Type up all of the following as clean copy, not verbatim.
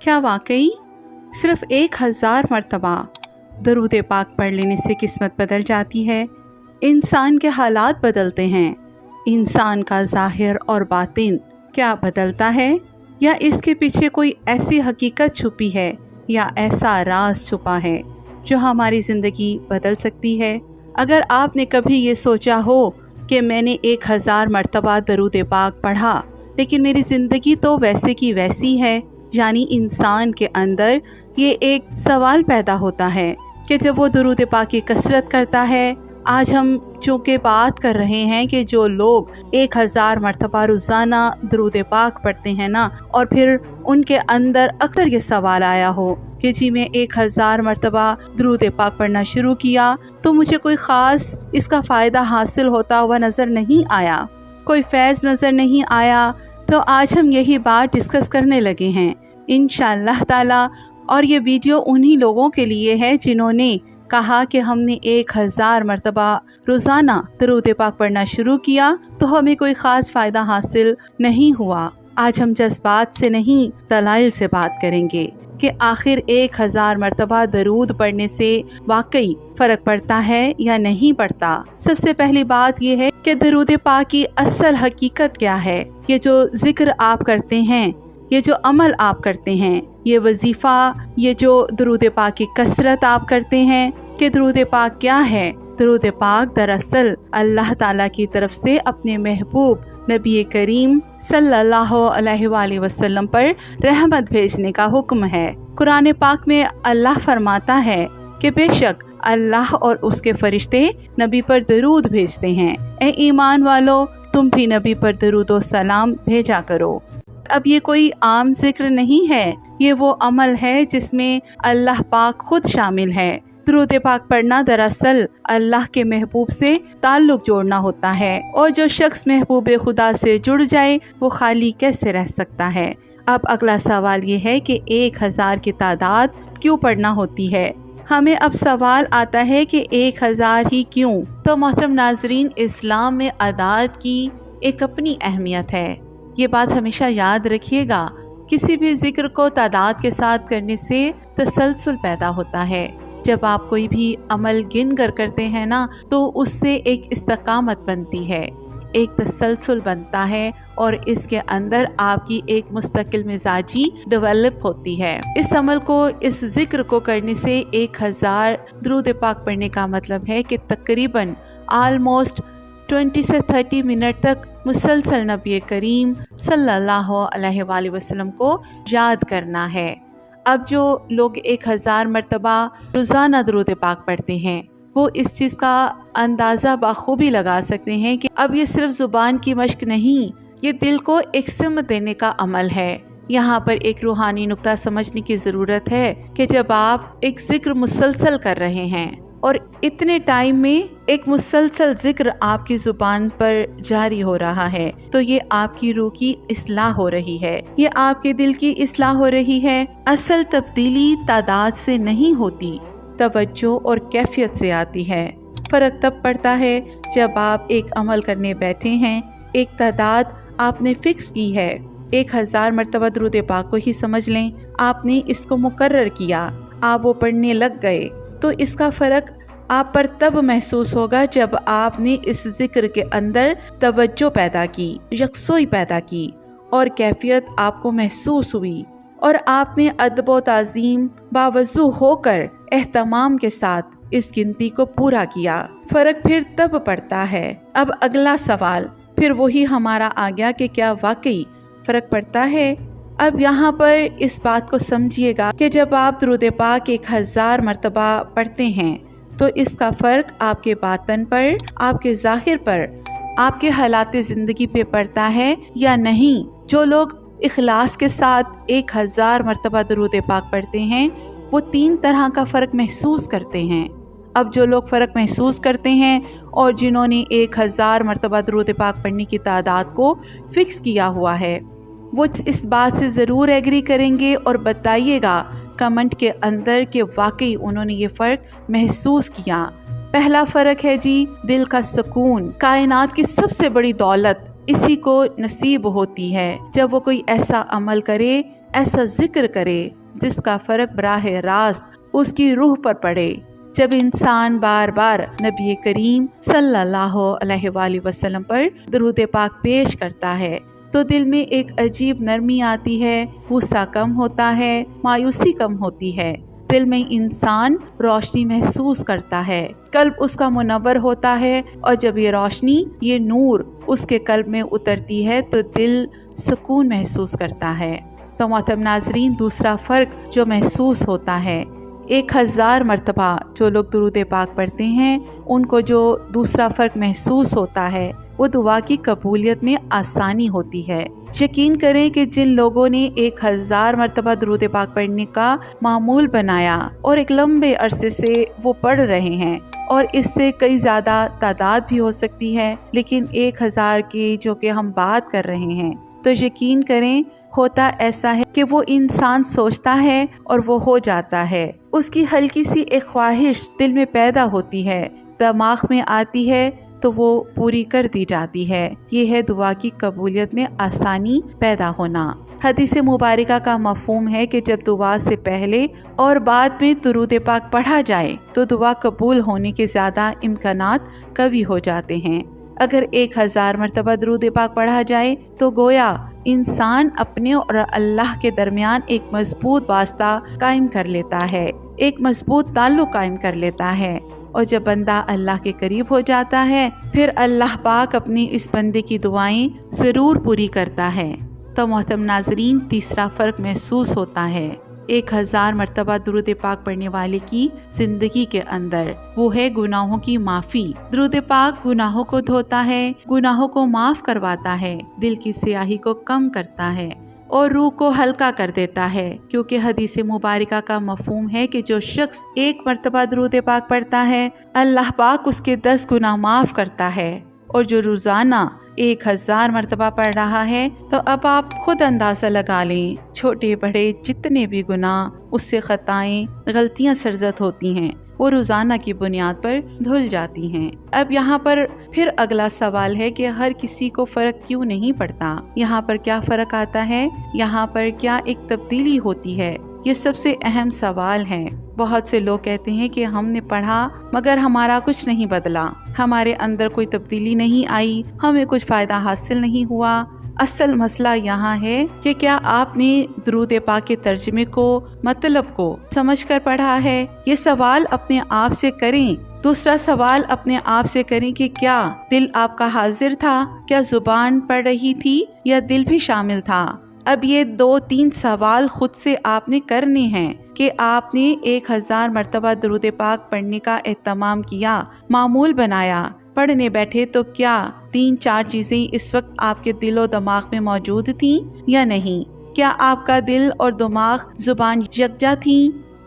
क्या वाकई सिर्फ 1000 मरतबा दरूद पाक पढ़ लेने से किस्मत बदल जाती है? इंसान के हालात बदलते हैं, इंसान का ज़ाहिर और बातिन क्या बदलता है, या इसके पीछे कोई ऐसी हकीकत छुपी है या ऐसा राज छुपा है जो हमारी ज़िंदगी बदल सकती है? अगर आपने कभी ये सोचा हो कि मैंने 1000 मरतबा दरूद पाक पढ़ा लेकिन मेरी ज़िंदगी तो वैसे की वैसी है, यानी इंसान के अंदर ये एक सवाल पैदा होता है कि जब वो दरूद पाक की कसरत करता है, आज हम चूँकि बात कर रहे हैं कि जो लोग 1000 मरतबा रोज़ाना दरूद पाक पढ़ते हैं ना, और फिर उनके अंदर अक्सर ये सवाल आया हो कि जी मैं 1000 मरतबा दरूद पाक पढ़ना शुरू किया तो मुझे कोई ख़ास इसका फ़ायदा हासिल होता हुआ नज़र नहीं आया, कोई फैज़ नज़र नहीं आया। तो आज हम यही बात डिस्कस करने लगे हैं इंशाअल्लाह ताला, और ये वीडियो उन्हीं लोगों के लिए है जिन्होंने कहा कि हमने 1000 मरतबा रोज़ाना दरूद पाक पढ़ना शुरू किया तो हमें कोई ख़ास फ़ायदा हासिल नहीं हुआ। आज हम जज्बात से नहीं दलाइल से बात करेंगे कि आखिर 1000 मरतबा दरूद पढ़ने से वाकई फ़र्क पड़ता है या नहीं पड़ता। सबसे पहली बात यह है कि दरूद पाक की असल हकीकत क्या है। ये जो जिक्र आप करते हैं, ये जो अमल आप करते हैं, ये वजीफ़ा, ये जो दरूद पाक की कसरत आप करते हैं, कि दरूद पाक क्या है? दरूद पाक दरअसल अल्लाह ताला की तरफ से अपने महबूब नबी करीम सल्लल्लाहु अलैहि वसल्लम पर रहमत भेजने का हुक्म है। कुरान पाक में अल्लाह फरमाता है कि बेशक अल्लाह और उसके फरिश्ते नबी पर दरूद भेजते हैं। ए ईमान वालो, तुम भी नबी पर दरूद और सलाम भेजा करो। अब ये कोई आम जिक्र नहीं है, ये वो अमल है जिसमें अल्लाह पाक खुद शामिल है। दरूद पाक पढ़ना दरअसल अल्लाह के महबूब से ताल्लुक़ जोड़ना होता है, और जो शख्स महबूब खुदा से जुड़ जाए वो खाली कैसे रह सकता है। अब अगला सवाल ये है कि 1000 की तादाद क्यों पढ़ना होती है? हमें अब सवाल आता है कि 1000 ही क्यों? तो मोहतरम नाजरीन, इस्लाम में आदाद की एक अपनी अहमियत है, ये बात हमेशा याद रखिएगा। किसी भी जिक्र को तादाद के साथ करने से तसलसल पैदा होता है। जब आप कोई भी अमल गिन कर करते हैं ना, तो उससे एक इस्तकामत बनती है, एक तसलसल बनता है, और इसके अंदर आपकी एक मुस्तकिल मिजाजी डेवलप होती है। इस अमल को, इस जिक्र को करने से 1000 दरूद पाक पढ़ने का मतलब है कि तकरीबन आलमोस्ट 20 से 30 मिनट तक मुसलसल नबी करीम सल्लल्लाहु अलैहि वसल्लम को याद करना है। अब जो लोग 1000 मरतबा रोज़ाना दरूद पाक पढ़ते हैं, वो इस चीज़ का अंदाज़ा बखूबी लगा सकते हैं कि अब ये सिर्फ ज़ुबान की मश्क नहीं, ये दिल को एक सिमत देने का अमल है। यहाँ पर एक रूहानी नुक्ता समझने की ज़रूरत है कि जब आप एक जिक्र मुसलसल कर रहे हैं और इतने टाइम में एक मुसलसल जिक्र आपकी ज़ुबान पर जारी हो रहा है, तो ये आपकी रूह की इस्लाह हो रही है, ये आपके दिल की इस्लाह हो रही है। असल तब्दीली तादाद से नहीं होती, तवज्जो और कैफियत से आती है। फ़र्क तब पड़ता है जब आप एक अमल करने बैठे हैं, एक तादाद आपने फिक्स की है, 1000 मरतबा दरूद पाक को ही समझ लें, आपने इसको मुकर्रर किया, आप वो पढ़ने लग गए, तो इसका फ़र्क आप पर तब महसूस होगा जब आपने इस जिक्र के अंदर तवज्जो पैदा की, यकसोई पैदा की, और कैफियत आपको महसूस हुई, और आपने अदब व ताज़ीम बावजू होकर एहतमाम के साथ इस गिनती को पूरा किया। फ़र्क फिर तब पड़ता है। अब अगला सवाल फिर वही हमारा आ गया कि क्या वाकई फ़र्क पड़ता है? अब यहाँ पर इस बात को समझिएगा कि जब आप दरूद पाक 1000 मरतबा पढ़ते हैं तो इसका फ़र्क आपके बातन पर, आपके ज़ाहिर पर, आपके हालात ज़िंदगी पे पड़ता है या नहीं। जो लोग इखलास के साथ 1000 मरतबा दरूद पाक पढ़ते हैं वो 3 तरह का फ़र्क महसूस करते हैं। अब जो लोग फ़र्क महसूस करते हैं और जिन्होंने 1000 मरतबा दरूद पाक पढ़ने की तादाद को फ़िक्स किया हुआ है, वो इस बात से ज़रूर एग्री करेंगे और बताइएगा कमेंट के अंदर कि वाकई उन्होंने ये फ़र्क महसूस किया। पहला फ़र्क है जी दिल का सुकून। कायनात की सबसे बड़ी दौलत इसी को नसीब होती है जब वो कोई ऐसा अमल करे, ऐसा जिक्र करे जिसका फर्क बराह रास्त उसकी रूह पर पड़े। जब इंसान बार बार नबी करीम सल्लल्लाहु अलैहि वसल्लम पर दुरूद पाक पेश करता है तो दिल में एक अजीब नरमी आती है, गुस्सा कम होता है, मायूसी कम होती है। दिल में इंसान रोशनी महसूस करता है, कल्ब उसका मुनव्वर होता है, और जब ये रोशनी, ये नूर उसके कल्ब में उतरती है तो दिल सुकून महसूस करता है। तो मोहतरम नाज़रीन, दूसरा फ़र्क जो महसूस होता है, 1000 मरतबा जो लोग दुरूद पाक पढ़ते हैं उनको जो दूसरा फ़र्क महसूस होता है वो दुआ की कबूलियत में आसानी होती है। यकीन करें कि जिन लोगों ने 1000 मरतबा दुरूद पाक पढ़ने का मामूल बनाया और एक लंबे अरसे से वो पढ़ रहे हैं, और इससे कई ज़्यादा तादाद भी हो सकती है, लेकिन 1000 की जो कि हम बात कर रहे हैं, तो यकीन करें होता ऐसा है कि वो इंसान सोचता है और वो हो जाता है। उसकी हल्की सी एक ख्वाहिश दिल में पैदा होती है, दिमाग में आती है तो वो पूरी कर दी जाती है। ये है दुआ की कबूलियत में आसानी पैदा होना। हदीस मुबारका का मफ़हूम है कि जब दुआ से पहले और बाद में दुरूद पाक पढ़ा जाए तो दुआ कबूल होने के ज़्यादा इम्कानात कवी हो जाते हैं। अगर 1000 मरतबा दुरूद पाक पढ़ा जाए तो गोया इंसान अपने और अल्लाह के दरमियान एक मजबूत वास्ता कायम कर लेता है, एक मजबूत ताल्लुक कायम कर लेता है। और जब बंदा अल्लाह के करीब हो जाता है फिर अल्लाह पाक अपनी इस बंदे की दुआएं ज़रूर पूरी करता है। तो मोहतरम नाज़रीन, तीसरा फ़र्क महसूस होता है 1000 मरतबा दुरूद पाक पढ़ने वाले की जिंदगी के अंदर, वो है गुनाहों की माफ़ी। दुरूद पाक गुनाहों को धोता है, गुनाहों को माफ़ करवाता है, दिल की स्याही को कम करता है और रूह को हल्का कर देता है। क्योंकि हदीस मुबारका का मफ़हूम है कि जो शख्स 1 मरतबा दुरूद पाक पढ़ता है अल्लाह पाक उसके 10 गुनाह माफ़ करता है, और जो रोज़ाना 1000 मरतबा पढ़ रहा है तो अब आप खुद अंदाज़ा लगा लें, छोटे बड़े जितने भी गुनाह उससे ख़ताएं गलतियां सरज़द होती हैं वो रोज़ाना की बुनियाद पर धुल जाती हैं। अब यहाँ पर फिर अगला सवाल है कि हर किसी को फ़र्क क्यों नहीं पड़ता। यहाँ पर क्या फ़र्क आता है, यहाँ पर क्या एक तब्दीली होती है, ये सबसे अहम सवाल है। बहुत से लोग कहते हैं कि हमने पढ़ा मगर हमारा कुछ नहीं बदला, हमारे अंदर कोई तब्दीली नहीं आई, हमें कुछ फ़ायदा हासिल नहीं हुआ। असल मसला यहाँ है कि क्या आपने दुरूद पाक के तर्जुमे को, मतलब को समझ कर पढ़ा है। ये सवाल अपने आप से करें। दूसरा सवाल अपने आप से करें कि क्या दिल आपका हाजिर था, क्या जुबान पढ़ रही थी या दिल भी शामिल था। अब ये 2-3 सवाल खुद से आपने करने हैं कि आपने 1000 मरतबा दुरूद पाक पढ़ने का एहतमाम किया, मामूल बनाया, पढ़ने बैठे तो क्या 3-4 चीज़ें इस वक्त आपके दिल और दिमाग में मौजूद थीं या नहीं। क्या आपका दिल और दिमाग जुबान यकजा थी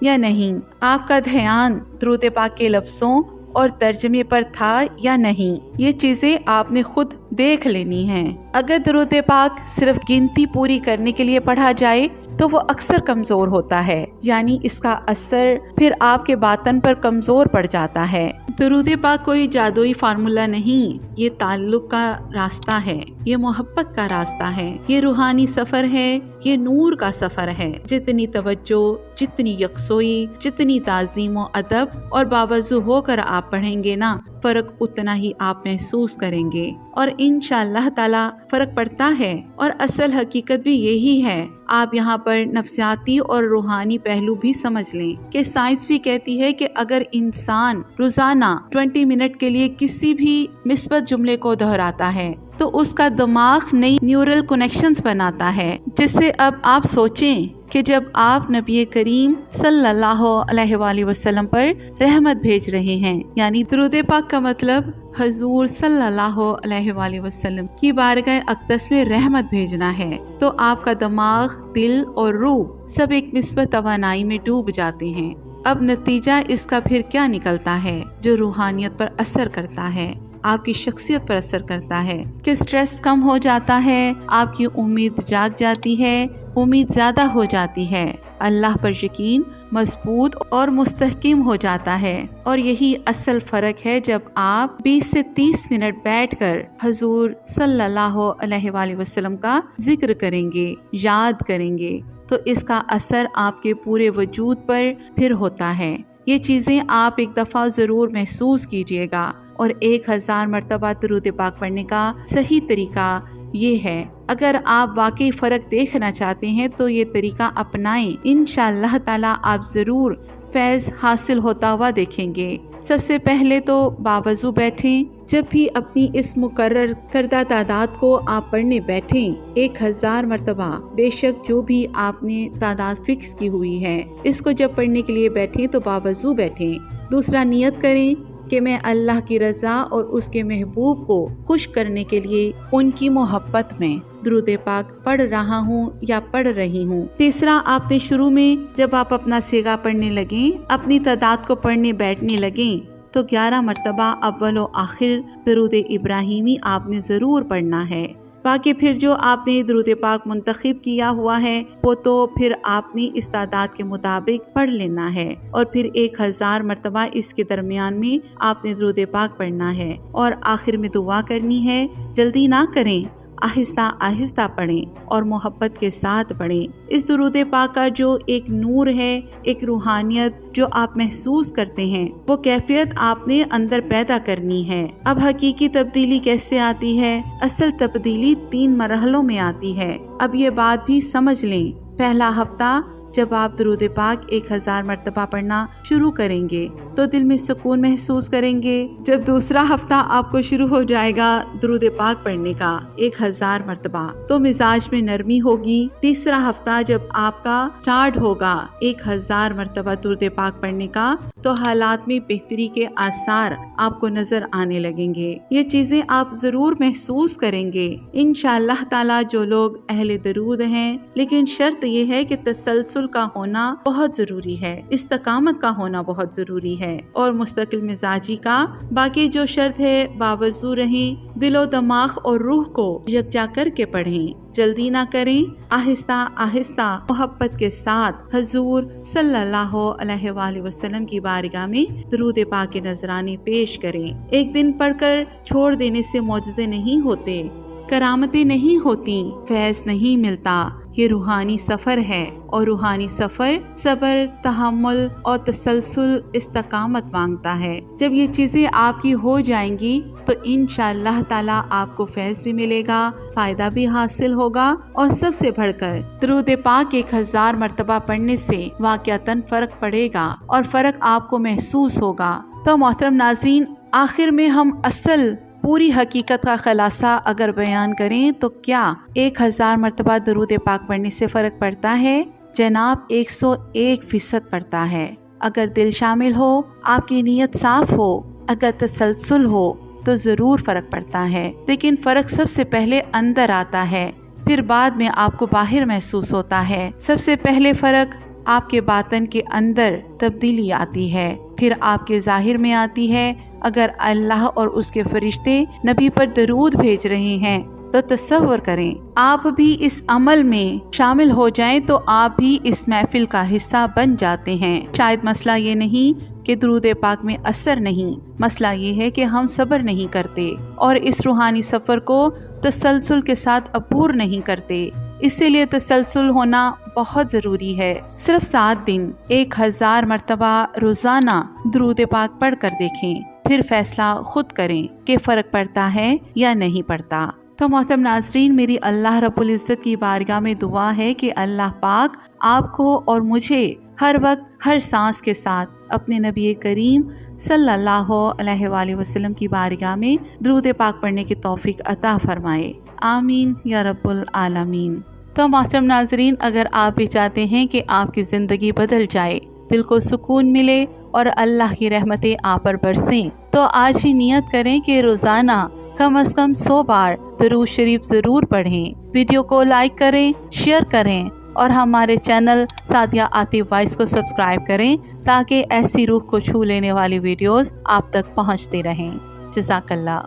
या नहीं। आपका ध्यान दुरूद पाक के लफ्ज़ों और तर्जमे पर था या नहीं। ये चीज़ें आपने खुद देख लेनी हैं। अगर दुरूद पाक सिर्फ गिनती पूरी करने के लिए पढ़ा जाए तो वो अक्सर कमज़ोर होता है, यानी इसका असर फिर आपके बातन पर कमज़ोर पड़ जाता है। दुरूद पाक कोई जादुई फार्मूला नहीं, ये ताल्लुक का रास्ता है, ये मोहब्बत का रास्ता है, ये रूहानी सफ़र है, ये नूर का सफ़र है। जितनी तवज्जो, जितनी यकसोई, जितनी ताज़ीम व अदब और बावजू होकर आप पढ़ेंगे ना, फ़र्क उतना ही आप महसूस करेंगे और इंशाअल्लाह ताला फ़र्क पड़ता है। और असल हकीकत भी यही है। आप यहाँ पर नफ्सियाती और रूहानी पहलू भी समझ लें कि साइंस भी कहती है कि अगर इंसान रोज़ाना 20 मिनट के लिए किसी भी मिस्बत जुमले को दोहराता है तो उसका दिमाग नई न्यूरल कनेक्शंस बनाता है। जिससे अब आप सोचें कि जब आप नबी करीम सल्लल्लाहु अलैहि वसल्लम पर रहमत भेज रहे हैं, यानी दुरूद पाक का मतलब हजूर सल्लल्लाहु अलैहि वसल्लम की बारगाह अक़दस में रहमत भेजना है, तो आपका दिमाग, दिल और रूह सब एक मिस्बत तवानाई में डूब जाते हैं। अब नतीजा इसका फिर क्या निकलता है जो रूहानियत पर असर करता है, आपकी शख्सियत पर असर करता है कि स्ट्रेस कम हो जाता है, आपकी उम्मीद जाग जाती है, उम्मीद ज़्यादा हो जाती है, अल्लाह पर यकीन मजबूत और मुस्तहकिम हो जाता है। और यही असल फ़र्क है जब आप 20 से 30 मिनट बैठकर हजूर सल्लल्लाहु अलैहि वसल्लम का जिक्र करेंगे, याद करेंगे, تو اس کا اثر آپ کے پورے وجود پر پھر ہوتا ہے۔ یہ چیزیں آپ ایک دفعہ ضرور محسوس کیجئے گا، اور 1000 مرتبہ درود پاک پڑھنے کا صحیح طریقہ یہ ہے۔ اگر آپ واقعی فرق دیکھنا چاہتے ہیں تو یہ طریقہ اپنائیں، انشاءاللہ تعالی آپ ضرور فیض حاصل ہوتا ہوا دیکھیں گے۔ سب سے پہلے تو باوضو بیٹھیں۔ جب بھی اپنی اس مقرر کردہ تعداد کو آپ پڑھنے بیٹھیں 1000 مرتبہ، بے شک جو بھی آپ نے تعداد فکس کی ہوئی ہے، اس کو جب پڑھنے کے لیے بیٹھیں تو باوضو بیٹھیں۔ دوسرا، نیت کریں کہ میں اللہ کی رضا اور اس کے محبوب کو خوش کرنے کے لیے ان کی محبت میں درود پاک پڑھ رہا ہوں یا پڑھ رہی ہوں۔ تیسرا، آپ نے شروع میں جب آپ اپنا سیگا پڑھنے لگیں، اپنی تعداد کو پڑھنے بیٹھنے لگیں تو 11 مرتبہ اول و آخر درود ابراہیمی آپ نے ضرور پڑھنا ہے۔ باقی پھر جو آپ نے درود پاک منتخب کیا ہوا ہے وہ تو پھر آپ نے اس تعداد کے مطابق پڑھ لینا ہے، اور پھر 1000 مرتبہ اس کے درمیان میں آپ نے درود پاک پڑھنا ہے، اور آخر میں دعا کرنی ہے۔ جلدی نہ کریں، آہستہ آہستہ پڑھیں اور محبت کے ساتھ پڑھیں۔ اس درود پاک کا جو ایک نور ہے، ایک روحانیت جو آپ محسوس کرتے ہیں، وہ کیفیت آپ نے اندر پیدا کرنی ہے۔ اب حقیقی تبدیلی کیسے آتی ہے؟ اصل تبدیلی 3 مرحلوں میں آتی ہے۔ اب یہ بات بھی سمجھ لیں۔ پہلا ہفتہ جب آپ درود پاک 1000 مرتبہ پڑھنا شروع کریں گے تو دل میں سکون محسوس کریں گے۔ جب دوسرا ہفتہ آپ کو شروع ہو جائے گا درود پاک پڑھنے کا 1000 مرتبہ تو مزاج میں نرمی ہوگی۔ تیسرا ہفتہ جب آپ کا سٹارٹ ہوگا 1000 مرتبہ درود پاک پڑھنے کا تو حالات میں بہتری کے آثار آپ کو نظر آنے لگیں گے۔ یہ چیزیں آپ ضرور محسوس کریں گے انشاءاللہ تعالی جو لوگ اہل درود ہیں، لیکن شرط یہ ہے کہ تسلسل کا ہونا بہت ضروری ہے، استقامت کا ہونا بہت ضروری ہے، اور مستقل مزاجی کا۔ باقی جو شرط ہے باوضو رہیں، دل و دماغ اور روح کو یکجا کر کے پڑھیں، جلدی نہ کریں، آہستہ آہستہ محبت کے ساتھ حضور صلی اللہ علیہ وآلہ وسلم کی بارگاہ میں درود پاک کے نذرانے پیش کریں۔ ایک دن پڑھ کر چھوڑ دینے سے معجزے نہیں ہوتے، کرامتیں نہیں ہوتی، فیض نہیں ملتا۔ یہ روحانی سفر ہے، اور روحانی سفر صبر، تحمل اور تسلسل، استقامت مانگتا ہے۔ جب یہ چیزیں آپ کی ہو جائیں گی تو انشاءاللہ تعالی آپ کو فیض بھی ملے گا، فائدہ بھی حاصل ہوگا، اور سب سے بڑھ کر درود پاک 1000 مرتبہ پڑھنے سے واقعتاً فرق پڑے گا، اور فرق آپ کو محسوس ہوگا۔ تو محترم ناظرین، آخر میں ہم اصل پوری حقیقت کا خلاصہ اگر بیان کریں تو کیا 1000 مرتبہ درود پاک پڑھنے سے فرق پڑتا ہے؟ جناب 101% پڑتا ہے۔ اگر دل شامل ہو، آپ کی نیت صاف ہو، اگر تسلسل ہو تو ضرور فرق پڑتا ہے، لیکن فرق سب سے پہلے اندر آتا ہے، پھر بعد میں آپ کو باہر محسوس ہوتا ہے۔ سب سے پہلے فرق آپ کے باطن کے اندر تبدیلی آتی ہے، پھر آپ کے ظاہر میں آتی ہے۔ اگر اللہ اور اس کے فرشتے نبی پر درود بھیج رہے ہیں تو تصور کریں آپ بھی اس عمل میں شامل ہو جائیں تو آپ بھی اس محفل کا حصہ بن جاتے ہیں۔ شاید مسئلہ یہ نہیں کہ درود پاک میں اثر نہیں، مسئلہ یہ ہے کہ ہم صبر نہیں کرتے اور اس روحانی سفر کو تسلسل کے ساتھ عبور نہیں کرتے۔ اسی لیے تسلسل ہونا بہت ضروری ہے۔ صرف 7 دن 1000 مرتبہ روزانہ درود پاک پڑھ کر دیکھیں، پھر فیصلہ خود کریں کہ فرق پڑتا ہے یا نہیں پڑتا۔ تو محترم ناظرین، میری اللہ رب العزت کی بارگاہ میں دعا ہے کہ اللہ پاک آپ کو اور مجھے ہر وقت ہر سانس کے ساتھ اپنے نبی کریم صلی اللہ علیہ وآلہ وسلم کی بارگاہ میں درود پاک پڑھنے کی توفیق عطا فرمائے، آمین یا رب العالمین۔ تو محترم ناظرین، اگر آپ بھی چاہتے ہیں کہ آپ کی زندگی بدل جائے، دل کو سکون ملے اور اللہ کی رحمتیں آپ پر برسیں، تو آج ہی نیت کریں کہ روزانہ کم از کم 100 بار درود شریف ضرور پڑھیں۔ ویڈیو کو لائک کریں، شیئر کریں، اور ہمارے چینل سعدیہ عاطف وائس کو سبسکرائب کریں تاکہ ایسی روح کو چھو لینے والی ویڈیوز آپ تک پہنچتے رہیں۔ جزاک اللہ۔